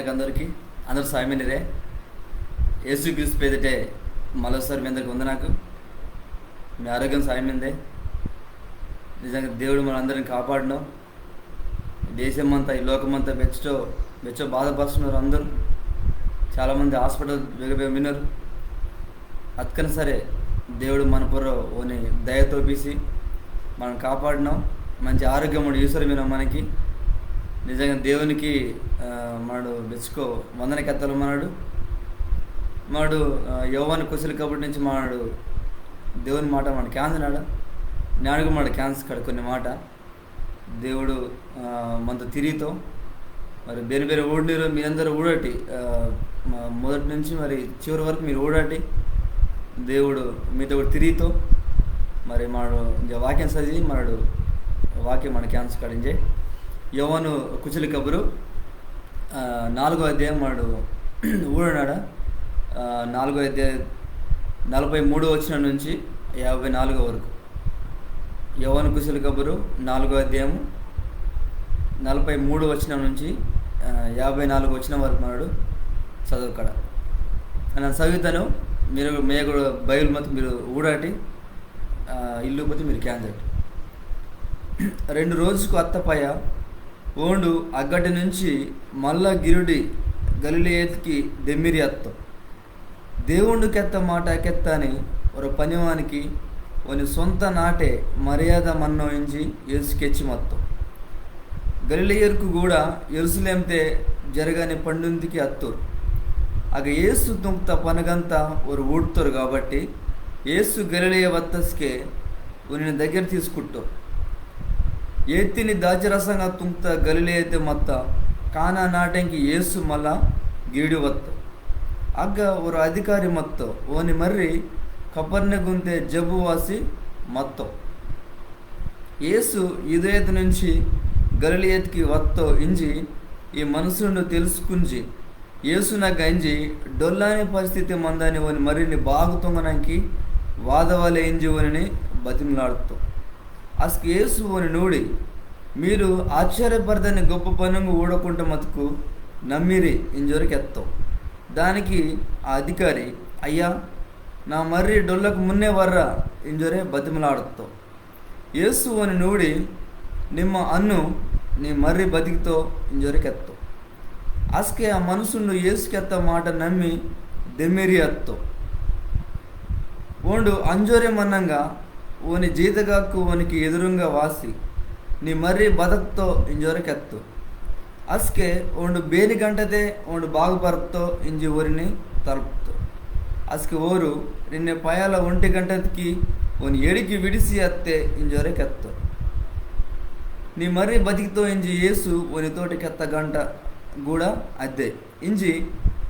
వందనకు అందరూ సాయమనిరే యేసుక్రీస్తు పేదటే మరోసారి మీ అందరికి వందనాకు. మీ ఆరోగ్యం సాయమైందే. నిజంగా దేవుడు మనందరిని కాపాడడం. దేశం అంతా ఈ లోకమంతా వెచ్చో బాధపరుస్తున్నారు. అందరూ చాలామంది హాస్పిటల్ వేగ విన్నారు. అతకని సరే దేవుడు మన పొర ఓని దయతో పీసి మనం కాపాడినాం. మంచి ఆరోగ్యం ఈశ్వరమైన మనకి నిజంగా దేవునికి మాడు మెచ్చుకో వందనకెత్తలు మాడు యవ్వన కుశలి కబడి నుంచి మాడు దేవుని మాట మన క్యాన్సర్ నాడుగు మాడు క్యాన్సర్ కాడు కొన్ని మాట దేవుడు మనతో తిరిగితో మరి ಬೇರೆ ఊడినీరు మీరందరూ ఊడటి మొదటి నుంచి మరి చివరి వరకు మీరు ఊడటి దేవుడు మీతో కూడా తిరిగితో మరి మాడు వాక్యం చదివి మాడు వాక్యం మన క్యాన్సర్ కాడించే యవ్వను కుచలి కబురు 4వ అధ్యాయం మాడు ఊడనాడ 4వ అధ్యాయం 43 వచనం నుంచి 54 వరకు. యవ్వను కుశలి కబురు 4వ అధ్యాయం 43 వచనం నుంచి 54 వచనం వరకు మాడు చదువుకడ నేను చదువుతాను. మీరు మేగుడు బైబిల్ మొత్తం మీరు ఊడాటి ఇల్లు పోతే మీరు క్యాన్సర్ 2 రోజుకు అత్తపయ ఓండు అగ్గటి నుంచి మళ్ళా గిరుడి గలిలయేతికి దెమ్మిరి అత్తం దేవుండుకెత్త మాట కెత్త అని ఒక పనివానికి ఒక సొంత నాటే మర్యాద మన్నోయించి ఏసుకెచ్చి మొత్తం గలిలయర్కు కూడా ఎరుసలేంతే జరగని పండుందికి అత్తూరు ఆగ ఏసు తుంక్త పనగంత ఒక ఊడుతారు కాబట్టి ఏసు గలిలయ వత్తస్కే ఉని దగ్గర తీసుకుంటారు. ఏతిని దాచరసంగా తుంక్త గలిలైతే మొత్త కానా నాటంకి ఏసు మళ్ళా గిడి వత్త అగ్గ ఒక అధికారి మొత్తం ఓని మర్రి కపర్నె గుంతే జబ్బు వాసి మొత్తం ఏసు యూదయత నుంచి గలిలయతికి వత్తో ఇంజి ఈ మనసును తెలుసుకుంచి ఏసున గంజి డొల్లాని పరిస్థితి మందని ఓని మర్రిని బాగుతొంగనానికి వాదవాలే ఇంజి ఓని బతిమలాడుతూ అసలు యేసు అని నూడి మీరు ఆశ్చర్యపడదని గొప్ప పనుగు ఊడకుంట మతుకు నమ్మిరి ఇంజోరికి ఎత్తాం. దానికి ఆ అధికారి అయ్యా నా మర్రి డొల్లకు మున్నే వర్రా ఇంజోరే బతిమలాడుతాం. యేసు అని నూడి నిమ్మ అన్ను నీ మర్రి బతికితో ఇంజోరికి ఎత్తాం. అసకే ఆ మనసును ఏసుకెత్త మాట నమ్మి దెమ్మిరి ఎత్తాం. ఓండు అంజోరే మన్నంగా ఓని జీతగాకు ఓనికి ఎదురుంగా వాసి నీ మర్రి బతక్తో ఇంజోరకెత్తు అస్కే ఓండు ಬೇಲಿ ಗಂಟದೆ ಓಂಡು ಬಾಗುಬರುತ್ತೋ ಇಂಜಿ ಊರಿನಿ ತಲುಪ್ತು ಅಸ್ಕೆ ಓರು ನಿನ್ನೆ ಪಯಾಲ 1 ಗಂಟದಕ್ಕೆ ಓನ್ ಎಡಿಗೆ ವಿಡಿಸಿ ಅತ್ತೆ ಇಂಜೋರಕೆತ್ತು నీ మర్రి బతికితో ఇంజి యేసు ఓని తోటికెత్త గంట కూడా అద్దే ఇంజి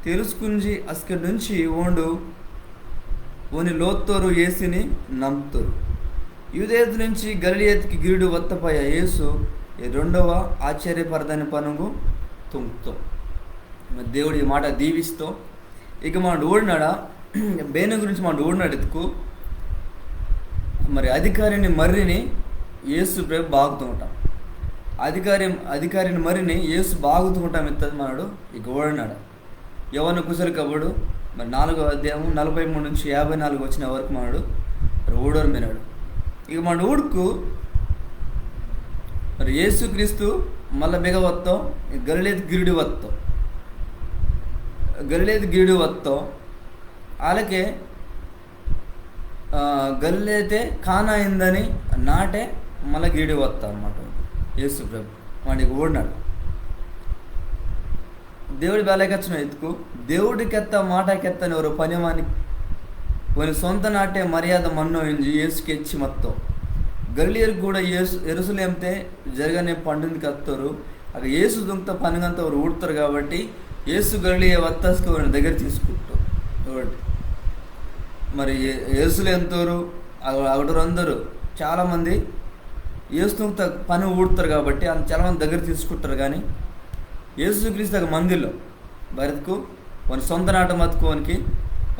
తెలుసుకుంజి అస్కే నుంచి ఓండు ఓని లోత్తోరు ఏసిని నమ్ముతారు. యూదేతు నుంచి గలిలయతికి గిరుడు వత్తపయ యేసు ఈ 2వ ఆశ్చర్యపరదని పనుగు తుంక్తో దేవుడు ఈ మాట దీవిస్తూ ఇక మన ఊడినాడా బేన గురించి మన ఊడినాడు ఎత్తుకు మరి అధికారిని మర్రిని యేసు ప్రేమ బాగుతూ ఉంటాం. అధికారిని మర్రిని యేసు బాగుతూ ఉంటాం ఎత్తది మనడు ఇక ఊడినాడు యవ్వన కుశలి కబుడు మరి 4వ అధ్యాయం 43 నుంచి 54 వచ్చిన వరకు మనడు ఊడోరు మినాడు. ఇక మన ఊడుకు మరి యేసుక్రీస్తు మళ్ళీ బిగవత్తో గలిలయతి గిరుడి వత్తో వాళ్ళకే గలిలైతే కానా అయిందని నాటే మళ్ళీ గిరిడి వత్తా అనమాట. యేసు ప్రభు వాడికి ఓడినాడు. దేవుడి బేలకెచ్చిన ఎత్తుకు దేవుడికెత్త మాటకెత్తని ఒక పనివాని కొన్ని సొంత నాటే మర్యాద మన్నోయించి ఏసుకెచ్చి మొత్తం గలిలయర్కు కూడా ఎరుసలేంతే జరగనే పండుందికి వస్తారు అక్కడ ఏసు దుంక్త పనుగంతా ఎవరు ఊడతారు కాబట్టి ఏసు గలిలయ వత్తస్కి వారిని దగ్గర తీసుకుంటారు. మరి ఎరుసలేంతోరు అగడరు అందరూ చాలామంది ఏసు దుంక్త పని ఊడతారు కాబట్టి చాలామంది దగ్గర తీసుకుంటారు. కానీ యేసుక్రీస్తు మందిలో భరత్కు వాని సొంత నాట మతుకోనికి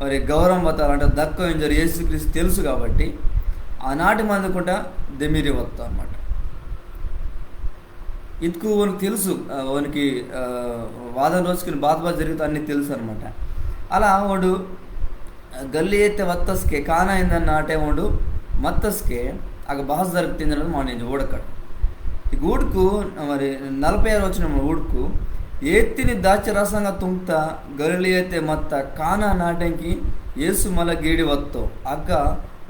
మరి గౌరవం బతాలంటే దక్క ఇంజరు యేసుక్రీస్తు తెలుసు కాబట్టి ఆనాటి మంది కూడా దెమిరి వస్తా అన్నమాట. ఇతుకు వానికి తెలుసు, వానికి వాదన రోజుకి బాధ జరుగుతా అన్నీ తెలుసు అనమాట. అలా వాడు గల్లీ అయితే వత్తస్కే కాన అయిందన్న నాటే వాడు మత్తస్కే ఆಗ బాధ జరుగుతుంది అన్నది మా నేను ఓడక్కడ ఈ ఊడుకు మరి 46 వచ్చిన ఊడుకు ಏತ್ತಿನಿ ದಾಚರಸಂಗ ತುಂಬ್ತ ಗರಳಿ ಐತೆ ಮತ್ತ ಕಾನ ನಾಟಂಕಿ ಏಸು ಮಲ ಗೇಡಿ ಒತ್ತೋ ಅಕ್ಕ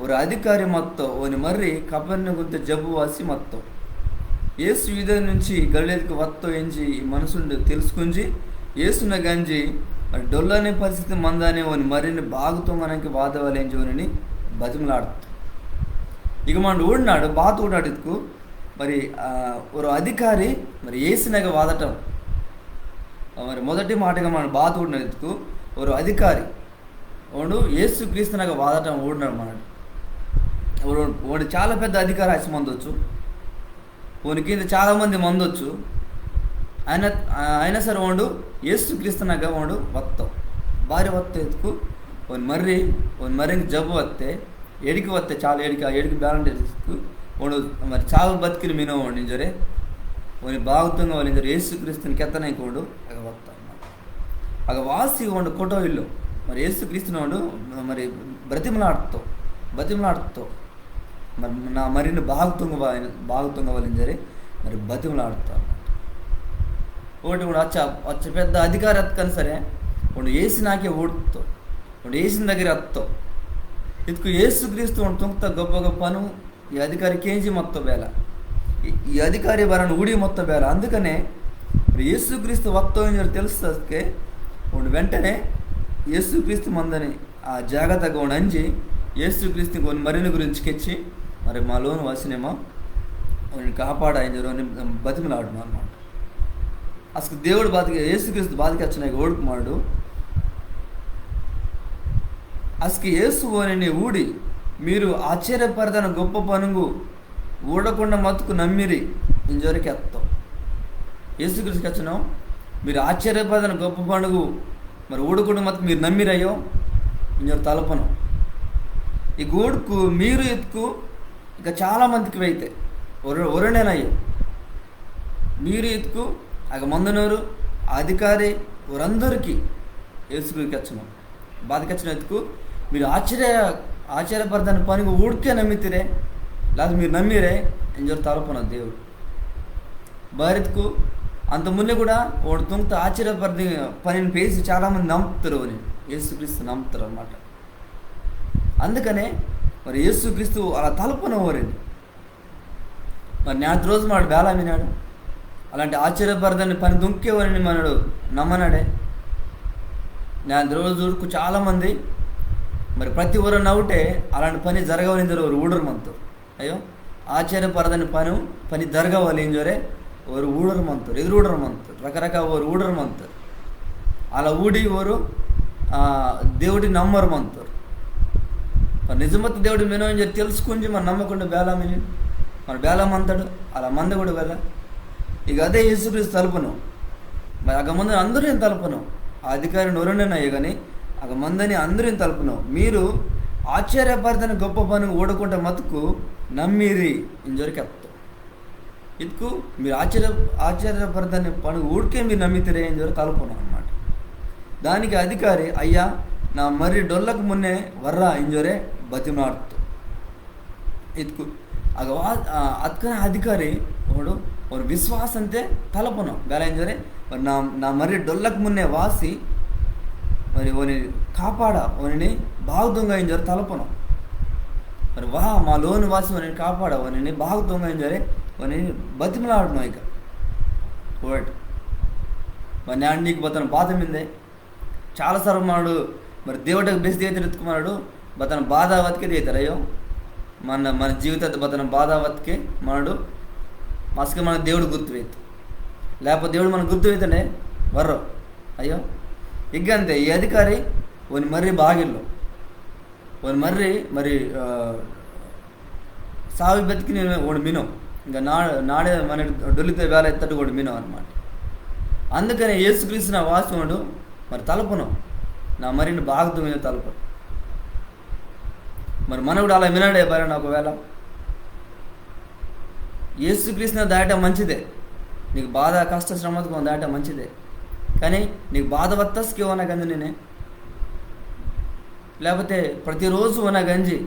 ஒரு అధికారి మొత్తం ఓని మర్రి కపర్ని గుంత జబ్బు వాసి మొత్తం ఏసు వీధ నుంచి గలిలేకి వత్తో ఎంచి ఈ మనసుండి తెలుసుకుంచి ఏసున గంజి మరి డొల్లనే పరిస్థితి మందానే ఓని మర్రిని బాగుతోంగనకి వాదవాలేంచి ఓని బతిమలాడుతూ ఇక మన ఊడినాడు బాత ఊడాడు ఇతుకు మరి ఒక అధికారి మరి ఏసునగ వాదటం మరి మొదటి మాటగా మన బాత ఊడిన ఇతుకు ఒక అధికారి వాడు ఏసు క్రీస్తునగ వాదటం ఊడినాడు మనడు వాడు చాలా పెద్ద అధికారి ఆశ మందొచ్చు వాని కింద చాలామంది మందొచ్చు అయినా సరే వాడు ఏసు క్రీస్తునగా వాడు వత్తావు భార్య వత్త ఎత్తుకు వాని మర్రికి జబ్బు వస్తే ఎడికి వస్తే చాలా ఎడికి బ్యాలెంట్ ఎత్తుకు వాడు మరి చాలా బతికిని మీనో వాడిని జరే వాని బాగుతంగా వాళ్ళని జరే ఏసు క్రీస్తుని కెత్తనాయి వాడు అగ వస్తా అగ వాసి వాడు కొటో ఇల్లు మరి ఏసు క్రీస్తుని వాడు మరి బతిమలాడుతావు మరి నా మరిని బాగుతుంగ వాళ్ళని జరి మరి బతిమలాడుతావు ఒకటి కూడా వచ్చ పెద్ద అధికారి ఎత్తుకని సరే వాడు ఏసి నాకే ఓడుతావు వాడు ఏసిన దగ్గర ఎత్తావు ఇతుకు ఏసు క్రీస్తు వాడు తుంకుతా గొప్ప గొప్పను ఈ అధికారికి ఏంచి మొత్తం వేళ ఈ అధికారి వరను ఊడి మొత్తం వేళ అందుకనే ఏసు క్రీస్తు వత్తం తెలుస్తే వాడు వెంటనే ఏసు క్రీస్తు మందని ఆ జాగ్రత్తగా వాడు అంచి ఏసు క్రీస్తు కొన్ని మరిని గురించి కెచ్చి మరి మా లోను వాసినేమో వాడిని కాపాడాయని బతిమలాడును అన్నమాట. అసలు దేవుడు బాధకి ఏసుక్రీస్తు బాధకి వచ్చినాయి ఓడుకుమాడు అసలు ఏసు అని ఊడి మీరు ఆశ్చర్యపరదన గొప్ప పనుగు ఊడకుండా మతుకు నమ్మిరి ఇంజోరికి ఎత్తాం ఏసుక్రీస్తుకి వచ్చినాం మీరు ఆశ్చర్యపరదన గొప్ప పండుగ మరి ఊడకుండా మతుకు మీరు నమ్మిరయ్యో ఇంజోరు తలపను ఈ గోడుకు మీరు ఎత్తుకు ఇక చాలామందికి అయితే ఒరనేనయ్యో మీరు ఎత్తుకు ఆగ మందునూరు అధికారి వారందరికీ ఏసుకుకి వచ్చిన బాధకి వచ్చిన ఎత్తుకు మీరు ఆశ్చర్యపడతాని పనికి ఊడికే నమ్మితిరే లేదా మీరు నమ్మిరే ఎంజోరు తలపన దేవుడు భారత్కు అంత ముందు కూడా వాడు తుంగత ఆశ్చర్యపడి పనిని పేసి చాలామంది నమ్ముతారు అని ఏసుక్రీస్తు నమ్ముతారు అన్నమాట. అందుకనే మరి యేసుక్రీస్తు అలా తలపనవారండి మరి నేటి రోజు మాడు బేలా వినాడు అలాంటి ఆశ్చర్యపరదని పని దుంకేవారిని మనడు నమ్మనాడే నేటి రోజుకు చాలామంది మరి ప్రతి ఊరు నవ్వుటే అలాంటి పని జరగవని జరు ఊడరు మంతారు అయ్యో ఆశ్చర్యపరదని పని జరగవాలి ఏం జరే వారు ఊడరు మంతారు ఎదురుడరు మంతారు రకరకాల వారు ఊడరు మంతారు అలా ఊడి వారు దేవుడి నమ్మరు మంతారు మరి నిజమతి దేవుడు మీనో అని చెప్పి తెలుసుకుని మరి నమ్మకుండా బేలా మిని మరి బేలా మంతాడు అలా మంద కూడా బేలా ఇక అదే యేసుక్రీస్తు తలుపును మరి అగ మందని అందరూ తలుపును ఆ అధికారిని నొరనేనయ్యే కానీ అగ మందని అందరూ తలుపును మీరు ఆశ్చర్యపరదని గొప్ప పని ఓడకుండా మతుకు నమ్మిరి ఇంజోరికి ఎత్తాం ఇతుకు మీరు ఆశ్చర్యపరదని పని ఊడికే మీరు నమ్మితిరే ఇంజోరు తలుపును అన్నమాట. దానికి అధికారి అయ్యా నా మర్రి డొల్లకు మున్నే వర్రా ఇంజోరే బతిమాడుతూ ఇతుకు ఆಗ ಅದಕ್ಕನ ಅಧಿಕಾರಿ ಅವಳು ಅವ್ರ ವಿಶ್ವಾಸ ಅಂತೆ ತಲಪನು ಬೇರೆ ಎಂದರೆ మరి నా మరి డొల్లకు మున్నే వాసి మరి ఓని కాపాడ ఓని బాగు దొంగ ఎంజారు తలపను మరి మా లోను వాసి ఓని కాపాడ ఓని బాగు దొంగ ఎంజారే ఓని బతిమలాడును ఇక ఓట్ మరి నేను నీకు బతన బాధ మిందే చాలాసార్లు మాడు మరి దేవుడికి బెస్ట్ అయితే ఎత్తుకున్నాడు బతన బాధ వతికే తీతారయ్యో మన జీవిత బతన బాధ వతికే మనడు మస్క మన దేవుడు గుర్తువేత్తు లేకపోతే దేవుడు మనకు గుర్తువేతనే వర్రో అయ్యో ఇగ్గంతే ఈ అధికారి ఓని మర్రి బాగిల్లో ఓని మర్రి మరి సావి బతికి నేను ఓడి మినో ఇంకా నాడే మన డొల్లితే వేల ఎత్తట్టు కూడా మినో అనమాట. అందుకనే యేసుక్రీస్తు వాసుడు మరి తలపును నా మరిని బాగుతూ మీద తలుపు మరి మనవుడు అలా వినాడే భార్య నాకు వేళ యేసుక్రీస్తు దాట మంచిదే నీకు ಬಾಧ ಕಷ್ಟ ಶ್ರಮದಕ್ಕೆ ಒಂದು ಆಟ ಮಂಚಿದೆ కానీ నీకు బాధ వత్తస్కి ఓనా గంజి నేనే లేకపోతే ప్రతిరోజు ఓనా గంజి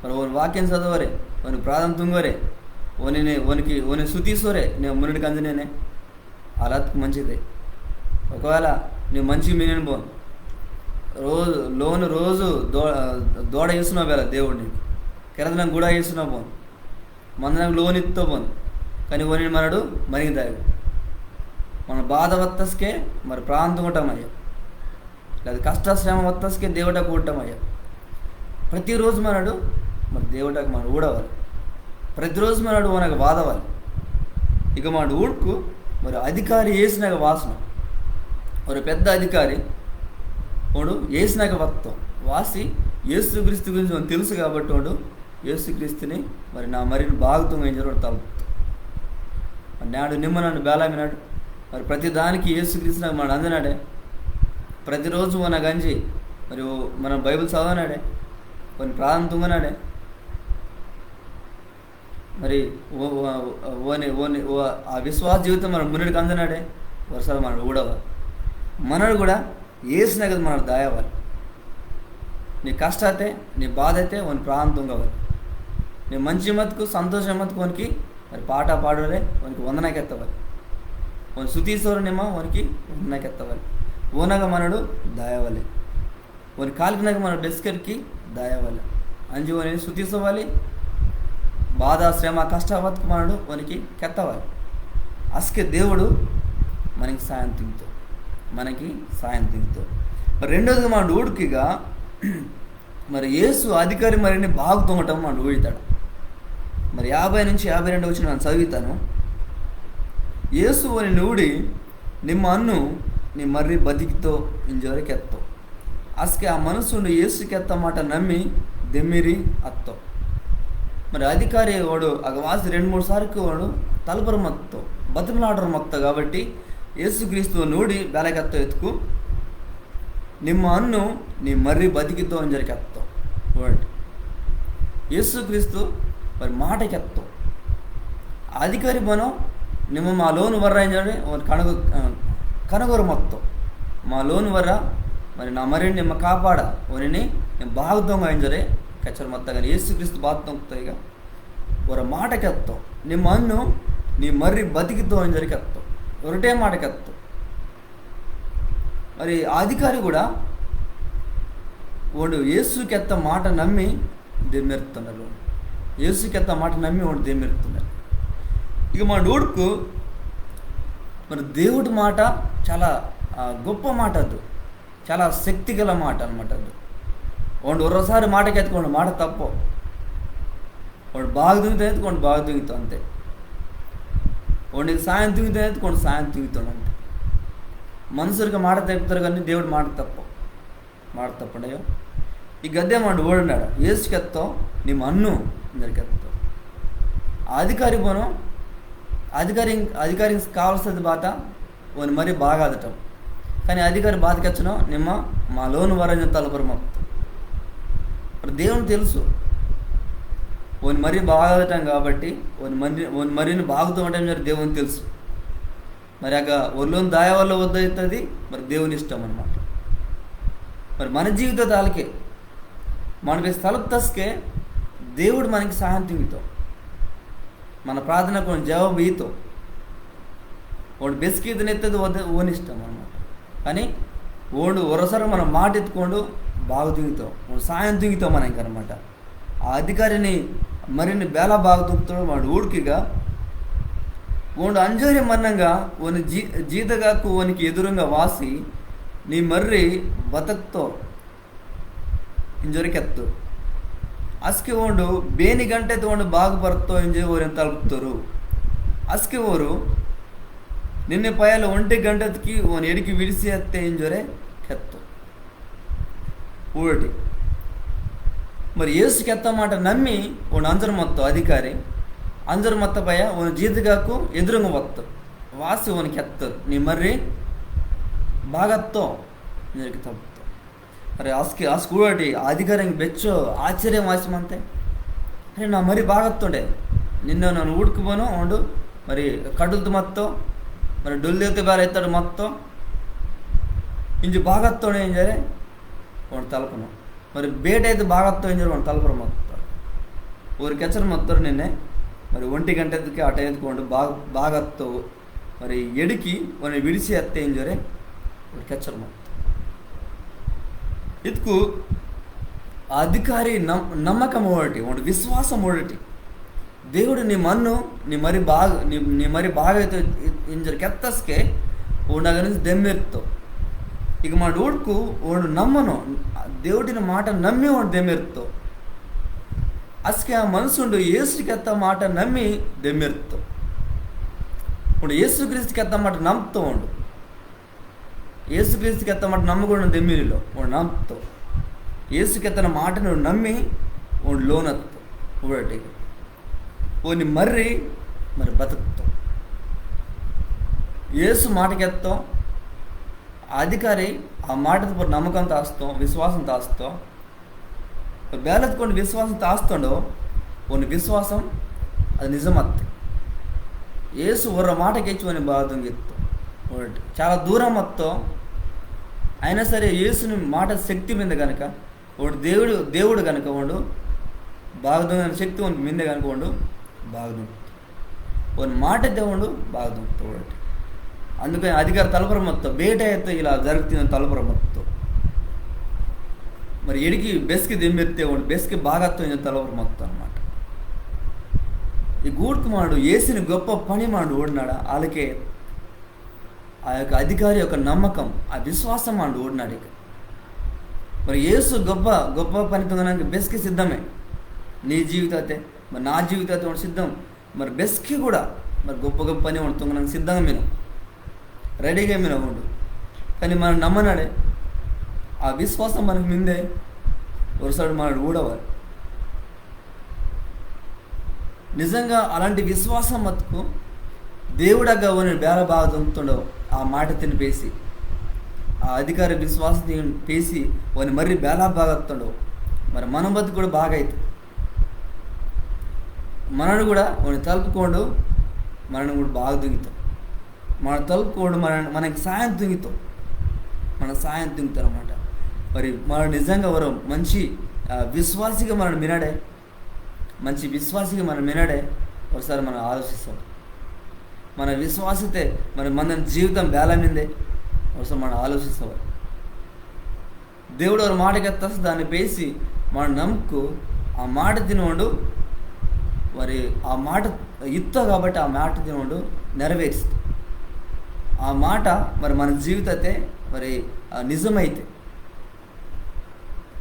మరి ఓని వాక్యం చదవరే ఓని ప్రార్థన తుంగరే ఓని శుతీసోరే నేను మునుడి గంజి నేనే అలాత్కు మంచిదే. ఒకవేళ నువ్వు మంచి మీనిని పోను రోజు దోడ వేస్తున్నావు వేళ దేవుడిని కెరదనం కూడా వేస్తున్నావు పోను మందనకు లోన్ ఇస్తో పోను కానీ ఓని మనడు మరిగి దాగు మన బాధ వత్తస్కే మరి ప్రాంతం ఉంటామయ్యా లేదా కష్టశ్రమ వత్తస్కే దేవుడకు ఉంటామయ్యా. ప్రతిరోజు మనడు మరి దేవుడకు మన ఊడవాలి, ప్రతిరోజు మనడు మనకు బాధవాలి. ఇక మన ఊడుకు మరి అధికారి వేసినాక వాసన మరి పెద్ద అధికారి వాడు వేసినాక వత్తం వాసి యేసుక్రీస్తు గురించి మనకు తెలుసు కాబట్టి వాడు యేసుక్రీస్తుని మరి నా మరిని బాగుతం ఏం జరగడం తలుపుతాం నాడు నిమ్మనాడు బేలామినాడు మరి ప్రతి దానికి యేసుక్రీస్తు నాకు మన అందనాడే. ప్రతిరోజు మన గంజి మరి మన బైబిల్ చదవనాడే కొన్ని ప్రార్థన తుంగనాడే మరి ఆ విశ్వాస జీవితం మన మునుడికి అందనాడే వర్షాలు మన ఊడవ మనడు కూడా వేసినా కదా మనకు దాయవాలి. నీ కష్ట అయితే నీ బాధ అయితే వని ప్రాణం తుంగవాలి. నీ మంచి మతుకు సంతోషం మతుకు వనికి మరి పాట పాడలే వనికి వందనకెత్తవాలి వని శుతీశ్వరు నిమ్మ వనికి వందనకెత్తవాలి. ఓనగా మనడు దాయవాలి వని కాలికినాక మన డెస్కర్కి దాయవాలి అంజు వని శుతీసవాలి. బాధ శ్రమ కష్ట బతుకు మనడు వనికి కెత్తవాలి. అస్కే దేవుడు మనకి సాయం తింగుతాం మరి రెండోదిగా మన ఊడికిగా మరి యేసు అధికారి మరిని బాగు తొంగటం మన ఊడితాడు. మరి 50 నుంచి 52 వచ్చి నేను చదువుతాను. యేసు అని నూడి ನಿಮ್ಮ ಅನ್ನು ನೀ ಮರ್ರಿ ಬದುಕಿತೋ ಇಂಜೋರೆ ಕೆತ್ತೋ ಅಸ್ಕೆ ಆ ಮನಸ್ಸುಂಡು యేసు ಕೆತ್ತ మాట నమ్మి దెమ్మిరి అత్తో. మరి అధికారి వాడు అగవాసి 2-3 సార్లు వాడు తలపరు మొత్తం బతుకులాడరు మొత్తం కాబట్టి యేసుక్రీస్తు నూడి ಬೆಳಗತ್ತ ಎತ್ಕು ನಿಮ್ಮ ಅನ್ನು ನೀ ಮರ್ರಿ ಬದುಕಿತೋ ಅಂಜರಿ ಕೆತ್ತೋ ವರ್ಡ್ యేసుక్రీస్తు మరి మాట ಕೆತ್ತೋ అధికారి బనో ನಿಮ್ಮ మా లోను వర్ర ఎంజరి కనగొరు మొత్తం మా లోను వర్ర మరి నా మరి ನಿಮ್ಮ ಕಾಪಾಡ ಅವನಿನಿ ನಿಮ್ಮ ಬಾಗ್ದೊಂಗ ಎಂಜರೆ ಕಚ್ಚರ ಮೊತ್ತಗ యేసుక్రీస్తు ಬಾಗ್ದೊಂಗ ಈಗ ಅವರ మాట ಕೆತ್ತೋ ನಿಮ್ಮ ಅನ್ನು ನೀ ಮರ್ರಿ ಬದುಕಿತೋ ಎಂಜರಿ ಕೆತ್ತೋ ఒకటే మాట ಕೆತ್ತೋ. మరి అధికారి కూడా వాడు యేసుకెత్త మాట నమ్మి దెమ్మెరుతున్నారు. యేసుకెత్త మాట నమ్మి వాడు దెమ్మెరుతున్నారు. ఇక మా డూడుకు మరి దేవుడి మాట చాలా గొప్ప మాట, అది చాలా శక్తి గల మాట అనమాట. అది వాడు ఒక్కసారి మాటకి ఎత్తుకోండి మాట తప్పు వాడు బాగా దిగుతా ఎత్తుకోండి బాగా దిగుతాం అంతే. వాడికి సాయం దిగుతా ఎత్తుకోండి సాయం దిగుతాడు అంతే. మనుషులకి మాట తప్పుతారు కానీ దేవుడు మాట తప్పడయో. ఈ గద్దె మాట ఓడినాడు యేసుకెత్తో ನಿಮ್ಮ అన్ను అందరికెత్తో అధికారి పోను అధికారికి కావాల్సింది బాత వాని మరీ బాగా అదటం కానీ అధికారి బాధకెచ్చను నిమ్మ మా లోను వరని తలపరు మొత్తం. మరి దేవుని తెలుసు వాని మరీ బాగా అదటం కాబట్టి వాని మరీని బాగుతూ ఉంటాం మరి దేవుని తెలుసు. మరి అక ఒళ్ళోని దాయ వల్ల వద్దవుతుంది మరి దేవుని ఇష్టం అన్నమాట. మరి మన జీవితాలకే మనకి స్థలం తస్కే దేవుడు మనకి సహాయం తింగుతాం మన ప్రార్థనకు జవాబు ఈతో వాడు బెసికిదనెత్తది ఓనిష్టం అన్నమాట. కానీ ఓడు ఒరసరు మనం మాట ఎత్తుకోండు బాగా దిగుతాం వాడు సాయం దిగుతాం మనకి అనమాట. ఆ అధికారిని మరిన్ని బేలా బాగా దిగుతాడు వాడు ఊడికిగా ఓడు అంజోరి మన్నంగా ఓని జీతగాకు ఓనికి ఎదురుగా వాసి నీ మర్రి బతక్తో ಇಂಜೋರಿಕೆತ್ತು ಅಸ್ಕೆ ಓಂಡು ಬೇನಿ ಗಂಟೆ ತಗೊಂಡು ಬಾಗು ಬರ್ತೋ ಇಂಜೆ ಓರೆಂತ ತಲುಪ್ತರು ಅಸ್ಕೆ ಓರು ನಿನ್ನೆ ಪಯಲು 1 ಗಂಟೆದಕ್ಕೆ ಓನ್ ಎಡಿಕೆ ವಿಡಿಸಿ ಅತ್ತೆ ಇಂಜೋರೆ ಕೆತ್ತು ಊರಟಿ. మరి యేసు కెత్త మాట నమ్మి ఓన్ అంజరు మొత్తం అధికారి అంజరు మొత్త పయ ఓన్ జీతగాకు ఎదురుగా వత్తు వాసి ఓన్ కెత్తరు నీ మర్రి బాగత్తో ఇంజరికి తప్పు. ಅರೆ ಆ ಸ್ಕೂಟಿ ಅಧಿಕಾರಂಗೆ ಬೆಚ್ಚು ಆಶ್ಚರ್ಯ ವಾಸಿಮಂತೆ ಅರೆ ನಾ ಮರಿ ಬಾಗತ್ತೊಂಡೆ ನಿನ್ನ ನಾನು ಹುಡ್ಕೊಬೋನು ಅವನು మరి కడులతో మొత్తం మరి డొల్ಲು ఎత్తే ಬೇರೆ ಎತ್ತಾడు మొత్తం ఇంజు భాగత్వం ఏం చేయాలి వాడు తలపను మరి ಬೇಟ అయితే భాగత్వం ఏం చేయాలి వాడు తలపరు మొత్తం ఊరి ಕೆಚ್ಚರ మొత్తం నిన్నే మరి 1 ಗಂಟೆದಕ್ಕೆ ಆಟ ಎತ್ಕೊಂಡು ಭಾಗತ್ತು మరి ఎడికి వాడిని విడిచి ఎత్తే ఏం చేయాలి వాడు ಕೆಚ್ಚರ మొత్తం ಇದಕ್ಕೂ అధికారి నమ్మకం ఒకటి వాడు విశ్వాసం ఒకటి దేవుడు నీ మన్ను నీ మరి బాగా ఇంజర్ ಕೆತ್ತಸ್ಕೆ వాడు నుంచి దెమ్మెరుతావు ఇక మా డూడ్కు వాడు నమ్మను దేవుడిನ మాట నమ్మి వాడు దెమ్మెరుతావు అసకే ఆ మనసుండు యేసుకెత్త మాట నమ్మి దెమ్మెరుతావు వాడు యేసుక్రీస్తుకెత్త మాట నమ్ముతావు వాడు యేసుక్రీస్తుకెత్త మాట నమ్మకూడదు దెమ్మిరిలో వాడు నమ్ముతావు యేసుకెత్తన మాట నువ్వు నమ్మి వాడు లోనెత్తావు ఒకటి వాడిని మరి బతుకుతావు యేసు మాటకెత్తాం అధికారి ఆ మాటతో నమ్మకం తాస్తాం విశ్వాసం తాస్తాం ಬೇಲೆತ್ಕೊಂಡು విశ్వాసం తాస్తుండో వాని విశ్వాసం అది నిజమత్తి యేసు ఒర్ర మాటకెచ్చి వాని బాధంగిత్తాం ఒకటి చాలా దూరం మొత్తం అయినా సరే యేసుని మాట శక్తి మీద కనుక వాడు దేవుడు కనుక వాడు బాగుదొంగ శక్తి వానికి మీద కనుక వాడు బాగుదొంగుతాడు వాని మాట దేవుడు బాగుదొంగుతాడు ఒకటి అందుకని అధికారి తలపర మొత్తం ಬೇಟ అయితే ఇలా జరుగుతున్న తలపర మొత్తం మరి ఎడికి బెస్కి దెమ్మెత్తే వాడు బెస్కి భాగత్వం తలపర మొత్తం అన్నమాట ఈ గూడ్కు మాడు యేసుని గొప్ప పని మాడు ఓడినాడా వాళ్ళకే ఆ యొక్క అధికారి యొక్క నమ్మకం ఆ విశ్వాసం మాడు ఓడినాడు ఇక మరి యేసు గొప్ప పనితో బెస్కి సిద్ధమే నీ జీవితాతే మరి నా జీవితాతే వాడు సిద్ధం మరి బెస్కి కూడా మరి గొప్ప పని వాడుతుంగ సిద్ధంగా మీరు రెడీగా మీరు అవ్వండు కానీ మనం నమ్మనాడే ఆ విశ్వాసం మనకు మిందే వరుసాడు మనడు ఊడవాలి నిజంగా అలాంటి విశ్వాసం మతుకు దేవుడగా వాని బేల బాగా దొంగతుండవు ఆ మాట తినిపేసి ఆ అధికారి విశ్వాసం పేసి వాని మరీ బేలా బాగా వస్తుండవు మరి మన బతుకు కూడా బాగా అవుతుంది మనను కూడా వాడిని తలుపుకోండు మనని కూడా బాగా దిగుతాం మన తలుపుకోండు మనకి సాయం దిగుతాం మన సాయం దిగుతారు అన్నమాట మరి మన నిజంగా ఎవరు మంచి విశ్వాసిగా మనం వినడే మంచి విశ్వాసిగా మనం వినడే ఒకసారి మనం ఆలోచిస్తాం మన విశ్వాసతే మన జీవితం బేలమిందే ఒకసారి మనం ఆలోచిస్తాం దేవుడు ఒక మాటకెత్తాసి దాన్ని పేసి మనం నమ్ముకు ఆ మాట తినవాడు మరి ఆ మాట ఇత్తా కాబట్టి ఆ మాట తినవాడు నెరవేరుస్తుంది ఆ మాట మరి మన జీవితతే మరి నిజమైతే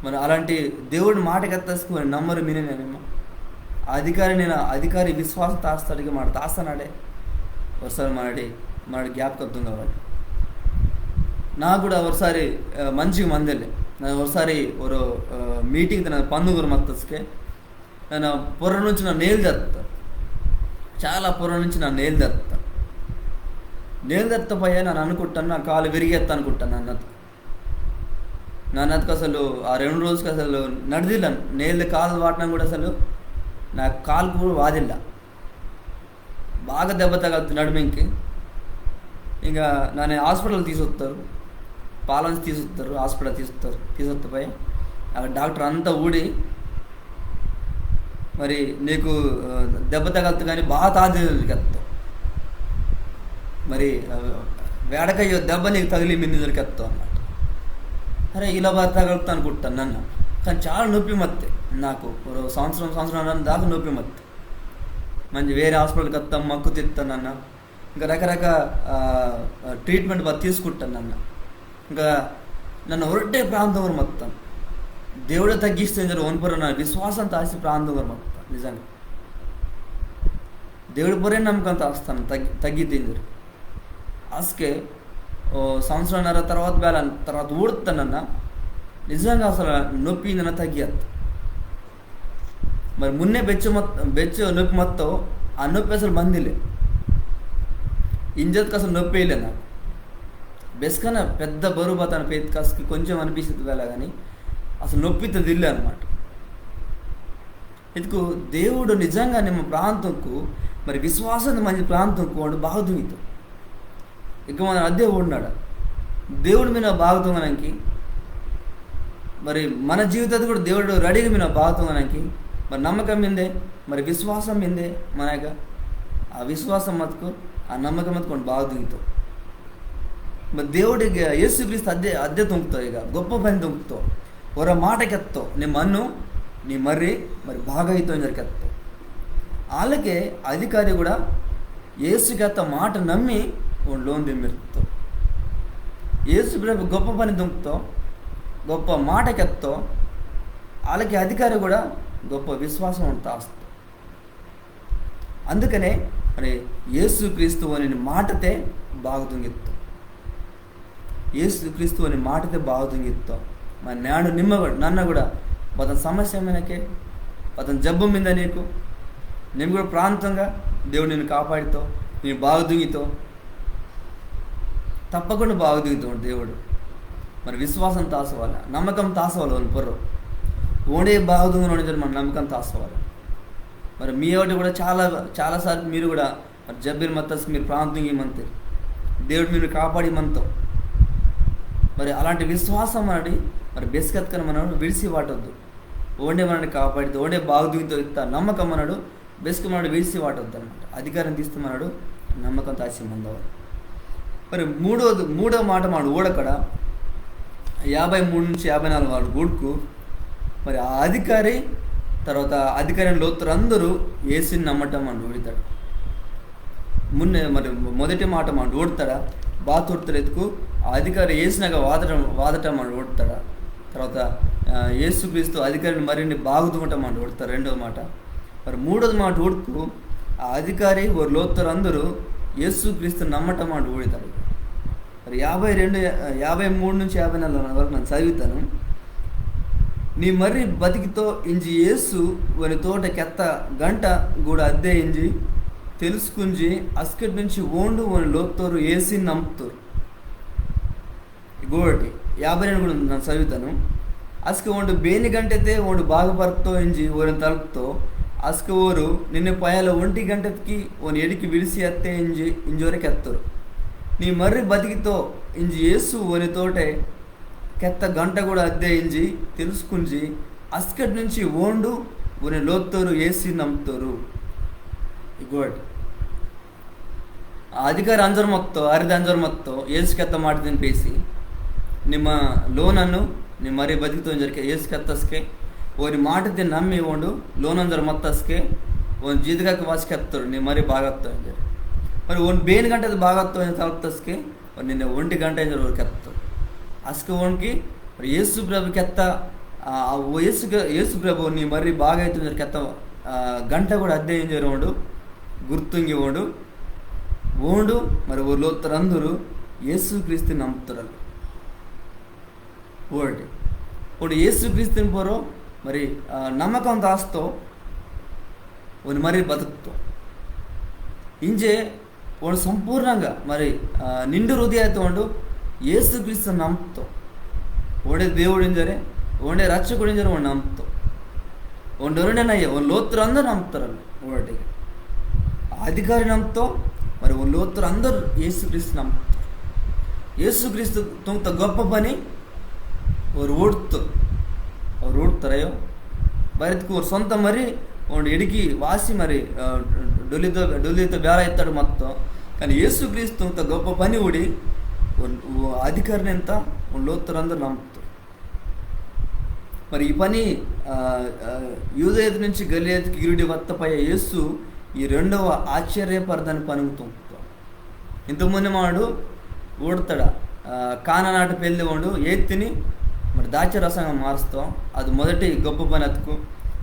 మరి అలాంటి దేవుడి మాటకెత్తాసుకు మరి నమ్మరు మీనేనేమో అధికారి విశ్వాసం తాస్తాడికి మాట తాస్తానాడే ఒకసారి మనడి జ్ఞాపకత్వం కావాలి నాకు కూడా ఒకసారి మంచిగా మందెళ్ళే ನಾನು ఒకసారి ஒரு ಮೀಟಿಂಗ್ ನಾನು పందుగురు ಮತ್ತಸ್ಕೆ ನಾನು ಪುರ నుంచి ನಾನು ನೇಲ್ ಜರ್ತ చాలా ಪುರ నుంచి ನಾನು ನೇಲ್ జరుపుతాపోయా నేను అనుకుంటాను నా కాలు విరిగేస్తా అనుకుంటాను నన్నకు అసలు ఆ 2 రోజుకి అసలు నడిదిಲ್ಲ నేల కాలు వాడడం కూడా అసలు నా కాలు కూడా వాదిల్ల బాగా దెబ్బ తగలుతుంది నడుమికి ఇంకా నన్ను హాస్పిటల్ తీసుకొస్తారు పాలన్స్ తీసుకొస్తారు హాస్పిటల్ తీసుకొస్తాపోయా అక్కడ డాక్టర్ అంతా ఊడి మరి నీకు దెబ్బ తగలుతుంది కానీ బాగా తాజెత్తావు మరి వేడకయ్యో దెబ్బ నీకు తగిలి మింది దొరికెత్తావు అన్నమాట అరే ఇలా బాగా తగలుతా అనుకుంటాను నన్ను కానీ చాలా నొప్పి మత్తే నాకు సంవత్సరం దాకా నొప్పి మత్తే మంచి వేరే హాస్పిటల్కి వస్తాం మక్కు తిత్తాను అన్న ఇంకా రకరకాల ట్రీట్మెంట్ తీసుకుంటాను అన్న ఇంకా నన్ను ఒరటే ప్రాంతం మొత్తం దేవుడే తగ్గిస్తే ఓన్పుర నా విశ్వాసం తాసి ప్రాంతం మొత్తం నిజంగా దేవుడి పొరే నమ్మకం తాస్తాను తగ్గిద్ది అసకే సంవత్సరంన్నర తర్వాత ఊడుతానన్న నిజంగా అసలు నొప్పి నన్ను తగ్గియద్దు మరి మున్నే బెచ్చు నొప్పి మొత్తం ఆ నొప్పి అసలు బందిలే ఇంజత్కి అసలు నొప్పి వేయలే నాకు బెస్కన్నా పెద్ద బరువు పోతాను పేత్కాస్కి కొంచెం అనిపిస్తుంది వేళ కానీ అసలు నొప్పితో దిల్లే అనమాట ఇందుకు దేవుడు నిజంగా ನಿಮ್ಮ ప్రాంతంకు మరి విశ్వాసం మంచి ప్రాంతంకు వాడు బాగా దుంగితాడు ఇక మన అదే ఓడినాడు దేవుడు మీద బాగుతుంగనానికి. మరి మన జీవితాన్ని కూడా దేవుడు రెడీగా మీద బాగుతుంగనానికి మరి నమ్మకం మీందే, మరి విశ్వాసం మీందే మనక. ఆ విశ్వాసం మతుకు ఆ నమ్మకం మతుకు బాగా దిగుతావు. మరి దేవుడికి యేసుక్రీస్తు అద్దె తుంకుతావు, ఇక గొప్ప పని తుంకుతావు, ఒర మాటకెత్తావు, నీ మన్ను నీ మర్రి మరి బాగా అవుతావు జరికెత్తావు. వాళ్ళకే అధికారి కూడా యేసుకెత్త మాట నమ్మి లోన్ దిమ్మెత్తావు. యేసు గొప్ప పని దుంకుతావు, గొప్ప మాటకెత్తావు. వాళ్ళకి అధికారి కూడా గొప్ప విశ్వాసం తాస్తావు. అందుకనే మరి యేసుక్రీస్తు అని మాటతే బాగా తుంగెత్తావు. యేసుక్రీస్తు అని మాటతే బాగా తుంగెత్తావు. మరి నాడు నన్ను కూడా అతని సమస్య మీదకే, అతని జబ్బు మీద నీకు నేను కూడా ప్రాంతంగా దేవుడు నిన్ను కాపాడుతావు, నేను బాగా దుంగితావు, తప్పకుండా బాగా దిగుతావు దేవుడు. మరి విశ్వాసం తాసవాలి, నమ్మకం తాసవాలి. వాళ్ళు పొర్రు ఓడే బాగా దుంగని మన నమ్మకం తాసవాలి. మరి మీ ఒకటి కూడా చాలాసార్లు మీరు కూడా మరి జబ్బీర్ మత్తస్ మీరు ప్రాంతంగా మంతే దేవుడు మీరు కాపాడి మనతో. మరి అలాంటి విశ్వాసం మనడి మరి బెస్కత్కని మనడు విడిసి వాటొద్దు. ఓడే మనని కాపాడితే ఓడే బాగా దిగుతో ఇస్తా నమ్మకం మనడు బెస్క్ మనడు విడిసి వాటొద్దు అనమాట. అధికారం తీస్తే మనడు నమ్మకం తాసి మందవాలి. మరి మూడో మాట మాడు ఓడకడ 53 నుంచి 54 వాడు గూడుకు మరి ఆ అధికారి తర్వాత అధికారిని లోతురు అందరూ ఏసుని నమ్మటం అని ఓడితాడు. మరి మొదటి మాట మాట ఓడతాడా బాతొడతాడు ఎత్తుకు ఆ అధికారి ఏసినాక వాదటం అని ఓడతాడా. తర్వాత యేసుక్రీస్తు అధికారిని మరిన్ని బాగుతుంగటం అని ఓడతారు రెండవ మాట. మరి మూడోది మాట ఓడుకు ఆ అధికారి ఓరు లోతురు అందరూ యేసుక్రీస్తు నమ్మటం అని ఓడితాడు. మరి 53 నుంచి 54 వరకు నేను చదువుతాను. నీ మర్రి బతికితో ఇంజి యేసు వని తోట కెత్త గంట కూడా అద్దె ఇంజి తెలుసుకుంజి అస్కటి నుంచి ఓండు వని లోతోరు ఏసి నమ్ముతారు. గోటి 52 కూడా నేను చదువుతాను. అస్క ఓండు బేని గంటతే ఓండు బాగుపరుతో ఇంజి ఓని తలుపుతో అస్క ఓరు నిన్ను పయాల 1 గంటకి ఓని ఎడికి విడిసి అత్తే ఇంజోరికి ఎత్తారు. నీ మర్రి బతికితో ఇంజి యేసు ఓని తోటే కెత్త గంట కూడా అద్దె ఇంజి తెలుసుకుంజి అస్కటి నుంచి ఓండు ఓని లోతోరు ఏసి నమ్ముతారు. ఇంకోటి అధికారి అంజర్ మొత్తం అరిది అంజర్ మొత్తం ఏసుకెత్త మాట తినిపేసి ನಿಮ್ಮ ಲೋನನ್ನು ನಿಮ್ಮ ಮರಿ ಬದುಕಿತು ಜರಿಕೆ ಏಸು ಕತ್ತಸ್ಕೆ ಓನಿ ಮಾಟದ ನಮ್ಮಿ ಓಂಡು ಲೋನ್ ಅಂಜರ್ ಮತ್ತಸ್ಕೆ ಒಂದು ಜೀದಗಕ್ಕೆ ವಾಸ್ಕೆ ಹತ್ತರು ನಿಮ್ಮ ಮರಿ ಬಾಗತ್ತು ಅಂಜರಿ మరి ಒಂದು ಬೇನ್ ಗಂಟೆದು ಬಾಗತ್ತು ಅಂತ ತಲುಪ್ತಸ್ಕೆ ನಿನ್ನೆ 1 ಗಂಟೆ ಅಂಜರ್ ಅವ್ರು ಕೆತ್ತು ಅಸ್ಕೆ ಓಣ್ಕಿ యేసు ప్రభు కెత్త యేసు ప్రభు నీ మరీ బాగా అవుతుంది కెత్త గంట కూడా అద్దె ఏం చేయరు గుర్తుంగి ఓండు మరి లోతరందరూ యేసుక్రీస్తు నమ్ముతారు. ఓడి యేసుక్రీస్తుని పోరో మరి నమ్మకం దాస్తో ఓని మరీ బతుకుతో ఇంజే ఓడు సంపూర్ణంగా మరి నిండు హృదయతో ఓడు యేసుక్రీస్తు నమ్ముతో ಓಡೆ ದೇವಡಿಂಜರೆ ಓಡೆ ರಕ್ಷಕುಡಿಂಜರೆ ಒಂದು ನಂಬ್ತು ಒಂದು ಎರಡನೇಯ ಒಂದು ಲೋತ್ರ అందరు నమ్ముతారు ఓడికి అధికారి నమ్ముతో మరి ಒಂದು లోత్ర అందరు యేసుక్రీస్తు నమ్ముతారు. యేసుక్రీస్తు తుంత గొప్ప పని ಅವ್ರು ಓಡ್ತಾರೆಯೋ ಬರೆದಕ್ಕೂ ಅವ್ರು ಸ್ವಂತ ಮರಿ ಒಂದು ಎಡಿಗಿ ವಾಸಿ మరి డొల్లితో బేర ఎత్తాడు మొత్తం. కానీ యేసుక్రీస్తు ఇంత గొప్ప పని ఊడి అధికారిని ఎంత లోతులందరూ నమ్ముతారు. మరి ఈ పని యూదయత నుంచి గలియతకి గిరుడి వత్తపై యేసు ఈ రెండవ ఆశ్చర్యపరదని పనుగుతాం. ఇంతకుముందు వాడు ఓడతాడ కాననాట పెళ్ళి వాడు ఎత్తిని మరి దాచరసంగా మారుస్తాం. అది మొదటి గొప్ప పని ఎత్తుకు.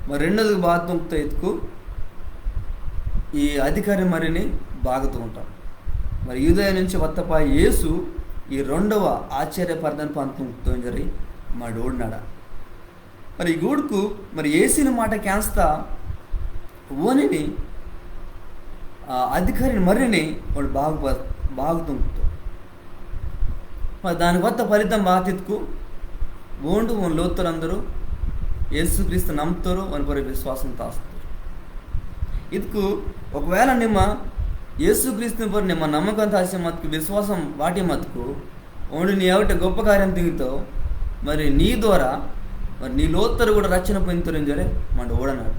మరి రెండోది బాగుతుంతో ఎత్తుకు ఈ అధికారి మరిని బాగుతూ ఉంటాం. మరి యూదయ నుంచి వత్తపై యేసు ఈ రెండవ ఆశ్చర్యపరదని పంతుతో జరి మా ఓడినాడా. మరి ఈ గూడుకు మరి ఏసిన మాట క్యాన్స్తా ఓనిని అధికారిని మరిని వాడు బాగుతుంటూ మరి దాని వద్ద ఫలితం బాధితుకు ఓండు ఓన్ లోతులందరూ యేసుక్రీస్తు నమ్ముతారు అని పరి విశ్వాసం తాస్తారు. ఇదికు ఒకవేళ నిమ్మ ಯೇಸುಕ್ರಿಸ್ತನ ಪರ ನಿಮ್ಮ ನಮ್ಮಕಂತ ಆಸೆ మతుకు విశ్వాసం వాటి మతుకు ఓడి నీ ఏమిటి గొప్ప కార్యం తింగితో మరి నీ ద్వారా మరి నీ లోతరు కూడా రక్షణ పొందుతారని జరే మన ఓడన్నాడు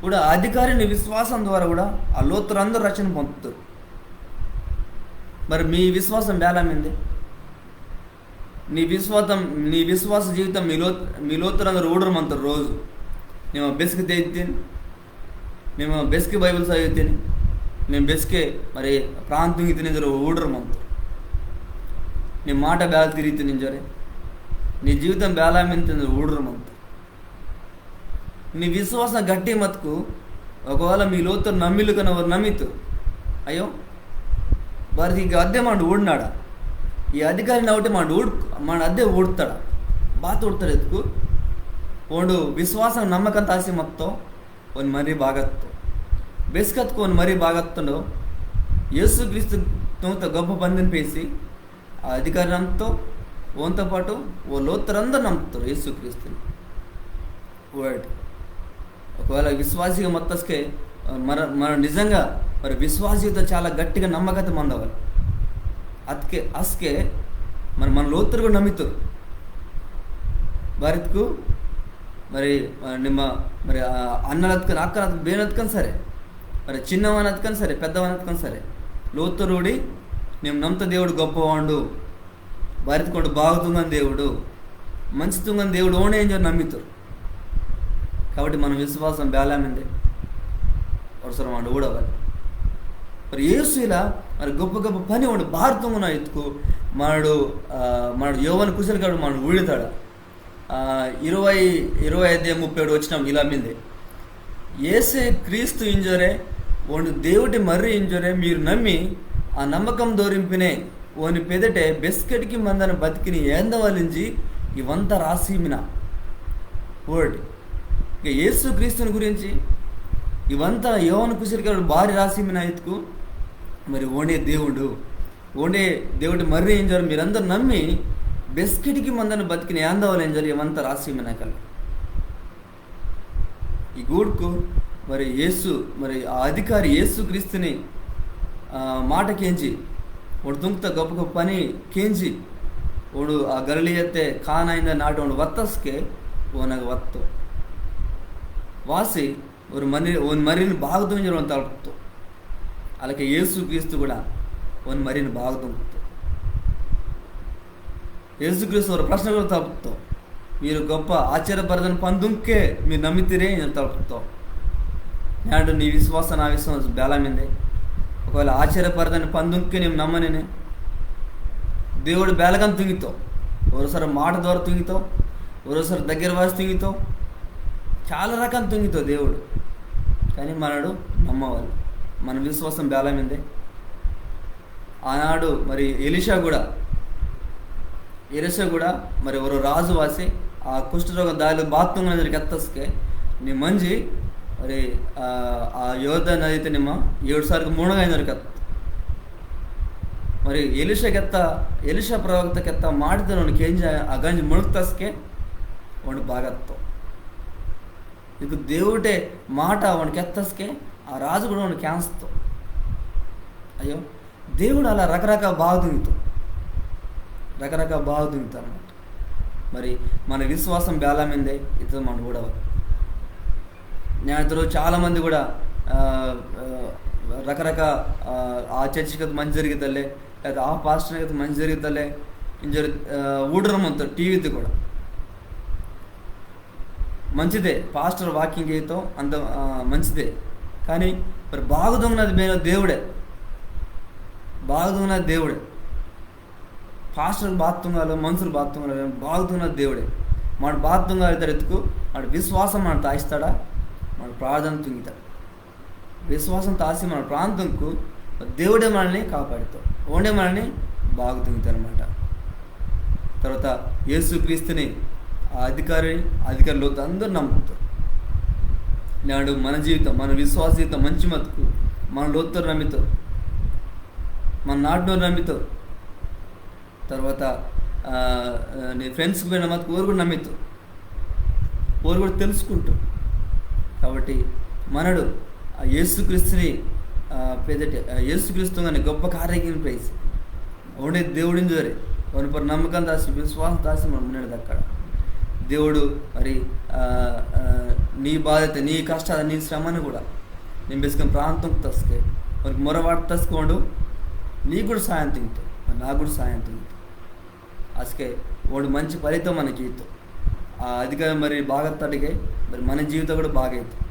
కూడా అధికారి నీ విశ్వాసం ద్వారా కూడా ఆ లోతరు అందరూ రక్షణ పొందుతారు. మరి మీ విశ్వాసం బేలమైంది. నీ విశ్వాಸ జీవితం మీ లోతరు అందరూ ఊడరమంటారు. రోజు మేము బెస్కి తెగితేని, మేము బెస్కి బైబిల్ చదివితేని, మేము బెస్కే మరి ప్రాంతం తినేజరు ఊడరమంటారు. నీ మాట బేల తిరిగితే నింజరే, నీ జీవితం బేలమైంది ఊడరమంటారు. నీ విశ్వాసం గట్టి మతుకు ఒకవేళ మీ లోతరు నమ్మిలు కన్నా వారు నమ్మితు అయ్యో వారికి ಈಗ ಅದ್ದೇ ಮಾಡಿ ಓಡ್ನಾಡ ಈ ಅಧಿಕಾರಿ ನಾವಟೆ ಮಾಡಿ ಮಾಡಿ ಅದ್ದೇ ಓಡ್ತಾಡ ಬಾತ್ ಓಡ್ತಾರೆ ಎತ್ಕು ಒಂದು ವಿಶ್ವಾಸ ನಮ್ಮಕಂತ ಆಸೆ ಮತ್ತೋ ಒಂದು ಮರಿ ಬಾಗತ್ತು ಬೆಸ್ಕತ್ಕು ಒಂದು ಮರಿ ಬಾಗತ್ತಂಡು యేసు క్రీస్తుతో గొప్ప పందిని పేసి ఆ అధికారి నమ్ముతో ఓంతో పాటు ఓ లోతరందరూ నమ్ముతారు యేసుక్రీస్తుని. వర్డ్ ఒకవేళ విశ్వాసిగా మొత్తస్కే మన నిజంగా మరి విశ్వాసీతో చాలా గట్టిగా నమ్మకత పొందవాలి. అస్కే మన లోతురుగా నమ్మితారు భారత్కు మరి ನಿಮ್ಮ మరి అన్నలత్కని అక్కన బేనత్కని సరే మరి చిన్నవనత్కని సరే పెద్దవనత్కని సరే లోతురుడి నేను నమ్ముత దేవుడు గొప్పవాడు భారత్కోడు బాగుతుంగని దేవుడు మంచితుంగని దేవుడు ఓనే ఏం చెప్పి నమ్మితారు. కాబట్టి మన విశ్వాసం బేలమైంది అవసరం వాడు ఊడవాలి. మరి యేసు ఇలా మరి గొప్ప గొప్ప పని వాడు భారతంగా ఎత్తుకు మనడు యోవన కుశలగాడు మన ఊడతాడు. 20:27 వచ్చినాం ఇలా మీదే ఏసే క్రీస్తు ఇంజరే ఓను దేవుడి మర్రి ఇంజరే మీరు నమ్మి ఆ నమ్మకం దోరింపినే ఓని పెదటే బెస్కెట్కి మందన బతికిని ఏందవలించి ఇవంతా రాసిమిన వర్డ్. ఇక యేసు క్రీస్తుని గురించి ఇవంతా యోవన కుశలగాడు భారీ రాసిమిన ఎత్తుకు మరి ఓనే దేవుడి మర్రి ఏం జరు మీరందరూ నమ్మి బెస్కిటికి మందని బతికిన ఏందవాళ్ళు ఏం జరు ఇవంతా రాసిమినకల్ ఈ గూడుకు మరి మరి ఆ అధికారి యేసు క్రీస్తుని మాట కేంచి వాడు తుంకుత గొప్ప గొప్ప పని కేంచి వాడు ఆ గరళీయತ್ತೆ ಕಾನಾಯಿಂದ ನಾಟೋಂಡು ವತ್ತಸ್ಕೆ ಓನಾಗ ಒತ್ತು ವಾಸಿ ಒಂದು ಮರಿನ ಭಾಗ ತುಂಬಿರೋ ಅಂತ ತಲುಪ್ತು. అలాగే యేసుక్రీస్తు కూడా ಒಂದು ಮರಿನ ಭಾಗ ತುಂಬಿತು. యేసుక్రీస్తు ఒక ప్రశ్న కూడా తలుపుతాం మీరు గొప్ప ఆశ్చర్యపరదని పందుంకే మీరు నమ్మితేరే నేను తలుపుతాం. నేను నీ విశ్వాసం నా విశ్వాసం బేలమైంది. ఒకవేళ ఆశ్చర్యపరదని పందుంకే నేను నమ్మనే దేవుడు బేలగం తుంగితావు. ఒకసారి మాట ద్వారా తుంగితావు, ఒకసారి దగ్గర వాసి తుంగితావు, చాలా రకం తుంగితావు దేవుడు. కానీ మనడు నమ్మవాలి. మన విశ్వాసం బేలమైంది. ఆనాడు మరి ఎలీషా కూడా మరి ఎవరో రాజు వాసి ఆ కుష్ఠరోగం దారిలో బాత్రూమ్ దగ్గరికి ఎత్తస్కే నీ మంజి మరి ఆ యోధ నదైతే నిమ్మ 7 సార్లు ಮುಣಗಾಯ್ನವ್ರಿಗೆ మరి ಎಲಿಷಾ ಪ್ರವಕ್ತಕ್ಕೆತ್ತ ಮಾಡಿದ ಅವನು ಕೇಂಜ ಆ ಗಂಜಿ ಮುಳುಗ್ತಸ್ಕೆ ಅವನು ಬಾಗತ್ತು. ఇక దేవుడే మాట వానికి ఎత్తస్కే ఆ రాజు కూడా వానికి క్యాన్స్తో అయ్యో దేవుడు అలా రకరకాల బాగా దిగుతారు అన్నమాట. మరి మన విశ్వాసం బేలమైందే ఇతను మనం కూడా నేను చాలామంది కూడా రకరకాల ఆ చర్చికి మంచి జరుగుతలే లేదా ఆ పాస్టర్కి మంచి జరుగుతలే ఊడరం అంత టీవీది కూడా మంచిదే. పాస్టర్ వాకింగ్ అయితే అంత మంచిదే. కానీ మరి బాగుదొంగనది దేవుడే పాస్టర్ బాత్తుంగాలు మనుషులు బాత్తుంగాలు బాగుతున్నది దేవుడే. మన బాత్తుంగాలు ఇద్దరు ఎత్తుకు మన విశ్వాసం మన తాయిస్తాడా, మన ప్రార్థన తుంగితాడు. విశ్వాసం తాసి మన ప్రాంతంకు దేవుడే మనల్ని కాపాడుతాడు, ఓడే మనల్ని బాగు తుంగుతాడు అనమాట. తర్వాత యేసుక్రీస్తుని ఆ అధికారులు అందరూ నమ్ముతారు. నాడు మన జీవితం మన విశ్వాస జీవితం మంచి మతుకు మన లోతురు నమ్మితారు, మన నాటినోరు నమ్మితారు. తర్వాత నీ ఫ్రెండ్స్కి పోయిన మతుకు ఊరు కూడా నమ్మితారు, ఊరు కూడా తెలుసుకుంటారు. కాబట్టి మనడు ఆ యేసుక్రీస్తుని పేదటి యేసుక్రీస్తు అని గొప్ప కార్యక్రమం ప్రైజ్ ఉండే దేవుడిని జోరే వన్ పర్ నమ్మకం దాసి విశ్వాసం దాసి మనం ఉండేది అక్కడ దేవుడు మరి నీ బాధ్యత నీ కష్టాలు నీ శ్రమను కూడా నేను బేసుకొని ప్రాంతం తస్కే మనకి మొరవాటు తసుకోండు నీకు కూడా సాయం తింటావు నాకు కూడా సాయం తింటావు అసకే వాడు మంచి ఫలితం మన జీవితం అధికారం మరి బాగా తడిగే మరి మన జీవితం కూడా బాగా అవుతుంది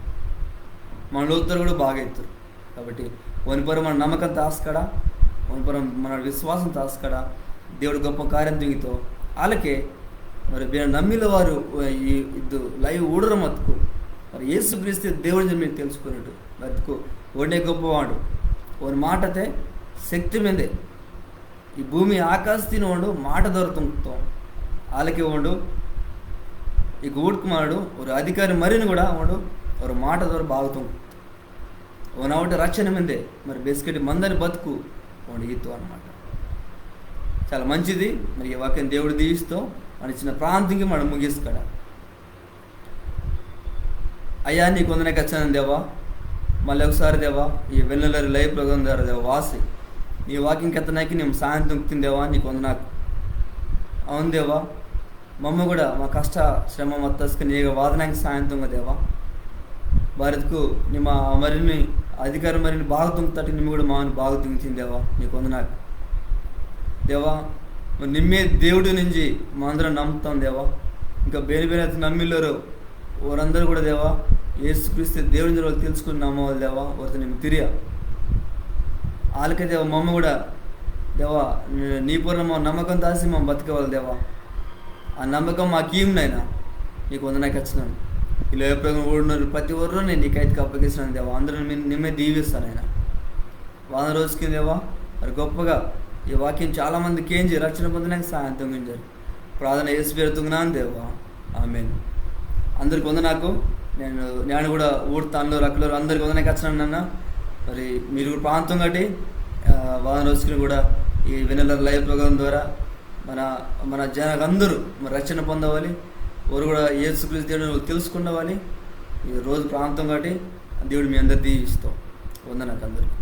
మన లోతులు కూడా బాగా అవుతారు కాబట్టి వనిపరం మన నమ్మకం తాస్కడా వనిపరం మన విశ్వాసం తాస్కడా దేవుడు గొప్ప కార్యం తింగితో వాళ్ళకే మరి నమ్మిల వారు ఈ ఇది లైవ్ ఊడర మతుకు మరి యేసుక్రీస్తు దేవుడిని మీరు తెలుసుకున్నట్టు బతుకు ఒండే గొప్పవాడు ఒక మాటతే శక్తి మీదే ఈ భూమి ఆకాశ తినవాడు మాట దొరుకుతాం వాళ్ళకి వాడు ఈ ఊడుకుమాడు ఒక అధికారి మరిని కూడా వాడు ఒక మాట ద్వారా బాగుతాం ఓనవటి రక్షణ మీదే మరి బెస్కెట్ మందని బతుకు వాడు ఈతో అనమాట చాలా మంచిది మరి ఈ వాక్యం దేవుడు దీవిస్తూ మన ఇచ్చిన ప్రాంతంకి మనం ముగిస్తాడ అయ్యా నీ కొందనే వచ్చాను దేవా మళ్ళీ ఒకసారి దేవా ఈ వెన్నెలరి లైవ్ ప్రోగ్రాం ద్వారా దేవా వాసి నీ వాకింగ్ ఎత్తనాకి నేను సాయంత్రం తిందేవా నీ కొంద నాకు అవును దేవా మమ్మ కూడా మా కష్ట శ్రమ మొత్తసుకుని నీ వాదనానికి సాయంత్రంగా దేవా భారత్కు నీ మా మరిని అధికారం మరిని బాగా తుంగుతాటి నిమ్మ కూడా మాని బాగా తుంగుతుంది దేవా నీ కొంద నాకు దేవా నిమ్మే దేవుడి నుంచి మా అందరం నమ్ముతాం దేవా ఇంకా ಬೇರೆ ಬೇರೆ నమ్మిల్లోరు వారందరూ కూడా దేవా యేసుక్రీస్తు దేవుడి వాళ్ళు తెలుసుకుని నమ్మవాలి దేవా వారితో నేను తిరిగా వాళ్ళకే దేవా మా అమ్మ కూడా దేవా నీ పూర్ణ మా నమ్మకం దాసి మా బతకవాలి దేవా ఆ నమ్మకం మాకు ఈయనైనా నీకు వందనాకి వచ్చినాను ఇలా ఎప్పుడు ఓడినారు ప్రతి ఒక్కరు నేను నీకైతే అప్పగిస్తున్నాను దేవా అందరూ నిమ్మే దీవిస్తాను ఆయన 100 రోజుకి దేవా మరి గొప్పగా ఈ వాక్యం చాలామందికి ఏం చేయాలి రక్షణ పొందడానికి సాయం తొంగించారు ప్రార్థన వేసి పెడుతున్నాను దేవా ఆమేన్ అందరికి వంద నాకు నేను కూడా ఊడతాను రక్కలు అందరికి వందనాకి వచ్చినాను అన్న మరి మీరు ప్రాంతం కట్టి 100 రోజుకి కూడా ఈ వెన్నెల లైవ్ ప్రోగ్రాం ద్వారా మన జనాలు అందరూ మరి రక్షణ పొందవాలి వారు కూడా యేసుక్రీస్తు దేవుడు తెలుసుకున్నవాలి ఈ రోజు ప్రాంతం కాబట్టి దేవుడు మీ అందరు దీవిస్తాం వందనాకు అందరికి